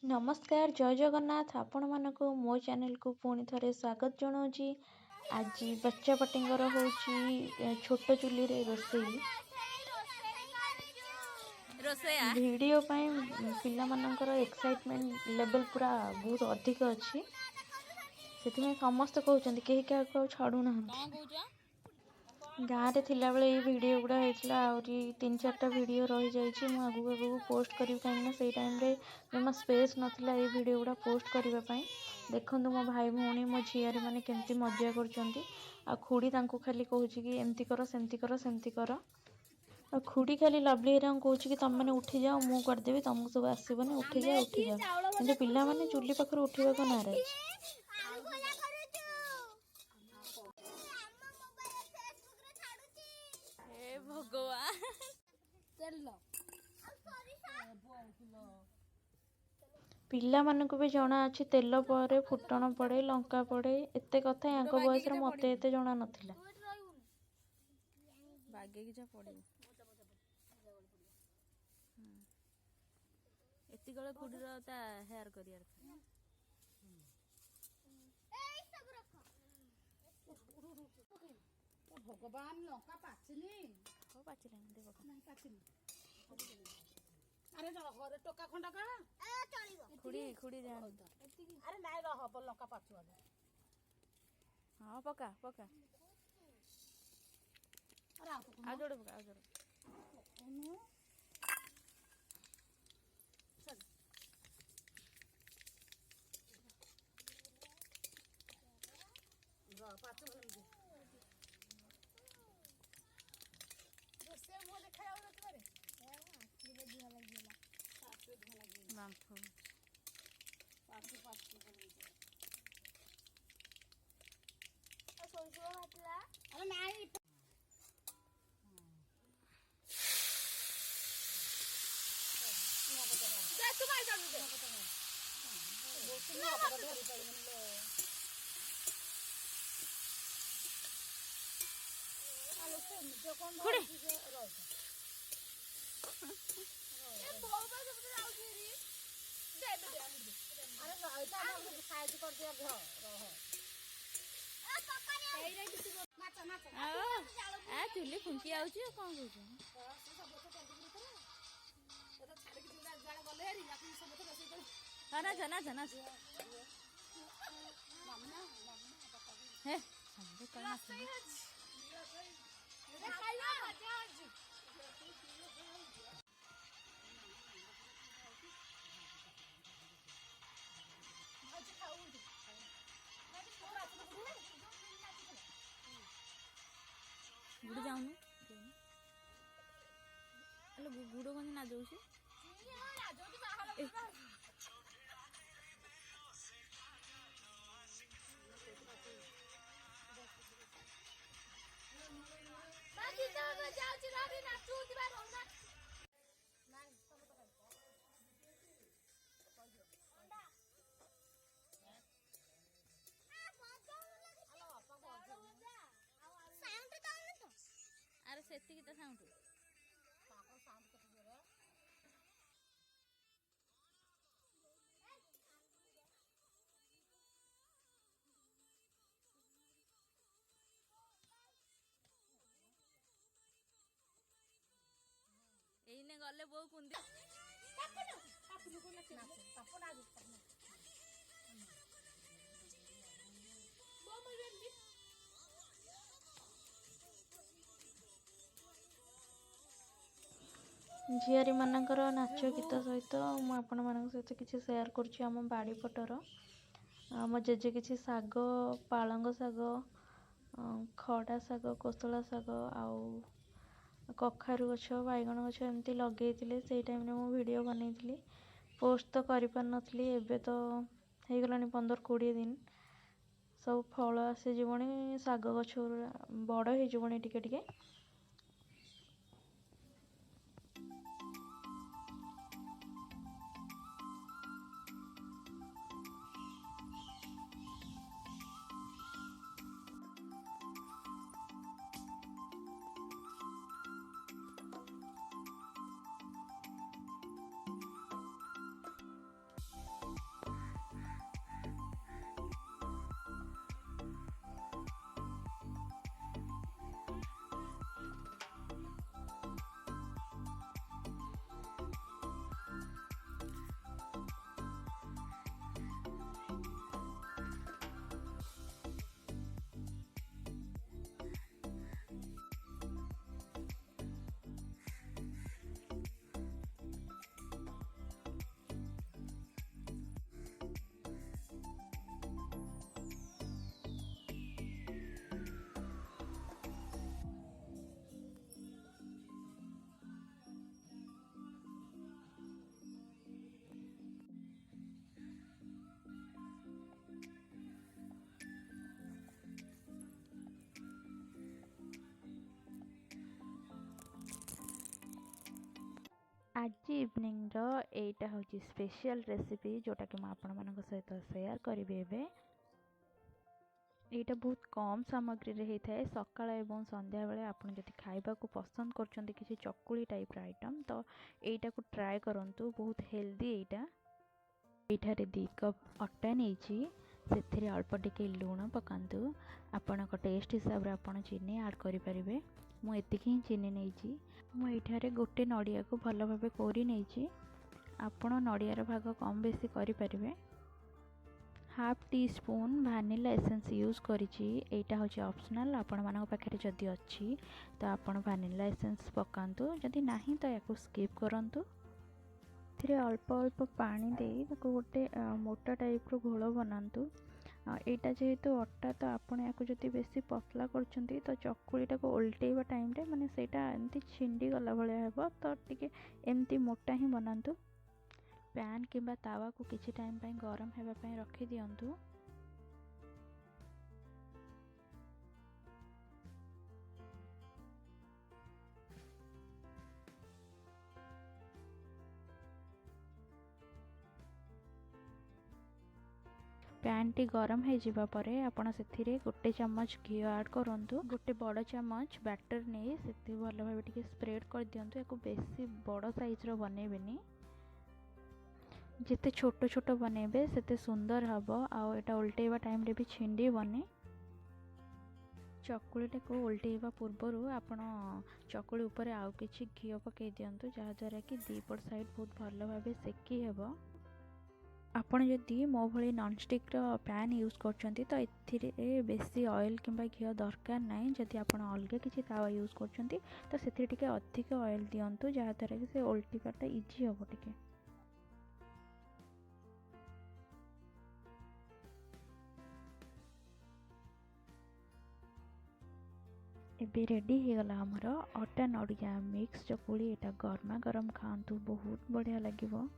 नमस्कार जय जगन्नाथ आपण मानक मो चैनल को पुणी थे स्वागत जनाऊँगी। आज बच्चा पटिंगर होची छोट चुली रे रोसई वीडियो पिला मानकर एक्साइटमेंट लेवल पूरा बहुत अधिक अच्छी से समस्त कहते कहीं क्या छाड़ू ना गाँव में बेले ये वीडियो गुड़ा होता आहरी 3-4टा वीडियो रही जाइए आगू आगू पोस्ट करी कहीं से टाइम रे जमा स्पेस नाला ये वीडियो गुड़ा पोस्ट करने देखु मो भाई भौणी मो झीआरी मैंने केमती मजा कर खुड़ी खाली कहूँ कि एमती कर सेमती कर सेमती कर खुड़ी खाली लवली हेरा कहूँ कि तुम मैंने उठी जाओ मुँह करदेवी तुमको सब आसबनी उठी जाओ कि पिला माने चुली पाखर उठा को नाराज। भगवान पिला मानक भी जना अच्छी तेल पड़े फुटण पड़े लंका पड़े एते कथा या बयस मत एत जना नाला खुडीर हेयर करियर भगवान लंका पाचिनी हो पाचिलानी देख नहीं पाचिनी अरे घरे टोका खंडा का खुड़ी खुड़ी अरे नाई रह लंका पाचु हाँ पका पका अरे आ जोड़े पका आ जोड़े पाचु देखा अरे नाई चुली फुंकी आउची कौन कहूँ नाच नाच नाच हे गुड़ जाऊनु हेलो गुड़ कौन ना जाऊँ अरे से साउंड एने गले बो कुंदी झीआरी मानकर नाच गीत सहित मुझे किसी सेयार करुँची आम बाड़ी पटर आम जेजे किसी साग पालंग साग खड़ा साग कोसला साग आउ कखारु गछ बैगण गछ एमती लगे से टाइम रे मु वीडियो बनई पोस्ट तो कर पार नी एबे तो हो गला 15-20 दिन सब फल आसी जीवनी साग गछ बड़ हो जीवनी टिके टिके ଆଜି ଇଭିନିଂର ଏଇଟା ହେଉଛି ସ୍ପେଶିଆଲ୍ ରେସିପି ଯେଉଁଟାକି ମୁଁ ଆପଣମାନଙ୍କ ସହିତ ସେୟାର କରିବି ଏବେ। ଏଇଟା ବହୁତ କମ୍ ସାମଗ୍ରୀରେ ହେଇଥାଏ। ସକାଳ ଏବଂ ସନ୍ଧ୍ୟାବେଳେ ଆପଣ ଯଦି ଖାଇବାକୁ ପସନ୍ଦ କରୁଛନ୍ତି କିଛି ଚକୁଳି ଟାଇପ୍ର ଆଇଟମ୍ ତ ଏଇଟାକୁ ଟ୍ରାଏ କରନ୍ତୁ, ବହୁତ ହେଲ୍ଦି ଏଇଟା। ଏଇଠାରେ 2 କପ୍ ଅଟା ନେଇଛି, ସେଥିରେ ଅଳ୍ପ ଟିକେ ଲୁଣ ପକାନ୍ତୁ। ଆପଣଙ୍କ ଟେଷ୍ଟ ହିସାବରେ ଆପଣ ଚିନି ଆଡ଼୍ କରିପାରିବେ। ମୁଁ ଏତିକି ହିଁ ଚିନି ନେଇଛି। ମୁଁ ଏଇଠାରେ ଗୋଟେ ନଡ଼ିଆକୁ ଭଲ ଭାବେ କୋରି ନେଇଛି। ଆପଣ ନଡ଼ିଆର ଭାଗ କମ୍ ବେଶୀ କରିପାରିବେ। Half teaspoon vanilla essence use करिछि। एटा होछि ऑप्शनल, आपण मानक पाखरे जदि अछि तो आपण भानिला एसेंस पकांतु, जदि नाही तो याको स्किप करंतु। थिरे अल्प अल्प पानी देई ताको गोटे मोटा टाइप रो घोल बनांतु। एटा जेहेतु अट्टा तो आपण याको जदि बेसी पतला करछंती तो चकुलीटा को उल्टेवा टाइम रे माने सेटा एमती छिंडी गला भले हेबो, तो टिके एमती मोटा ही बनांतु। पैन किंबा तावा को किछि टाइम पई गरम हेबा पई रखि दियंतु। पैन टी गरम हो जिबा परे आपण सेथिरे गोटे चम्मच घी ऐड करंतु। गोटे बड़ चम्मच बैटर नै सेति भलो भाबे टिके स्प्रेड कर दियंतु। याको बेसी बड़ साइज रो बनेबेनी, जिते छोट छोट बनेबे सेते सुंदर हबो। आउ एटा उल्टेवा टाइम रे भी छिंडी बने। चकुलीटा को उल्टेवा पूर्वरु आपण चकुली ऊपर आउ किछि घी पकै दियंतु, जहा द्वारा कि दीपट साइड बहुत भलो भाबे सेकी हेबो। आपण जदि मो भली नॉनस्टिक रो पैन यूज करछंती तो एथिरे बेसी ऑयल किंबा घी दरकार नाही। जदि आपण अलगा किछि तावा यूज करछंती तो सेथिरे टिके अधिक ऑयल दियंतु, जहा द्वारा कि से उल्टीबाटा इजी हबो टिके। एबे रेडी हो गला हमर अटा नड़िया मिक्स चकुली। एटा गरमा गरम खांतु, बहुत बढ़िया लागिबो।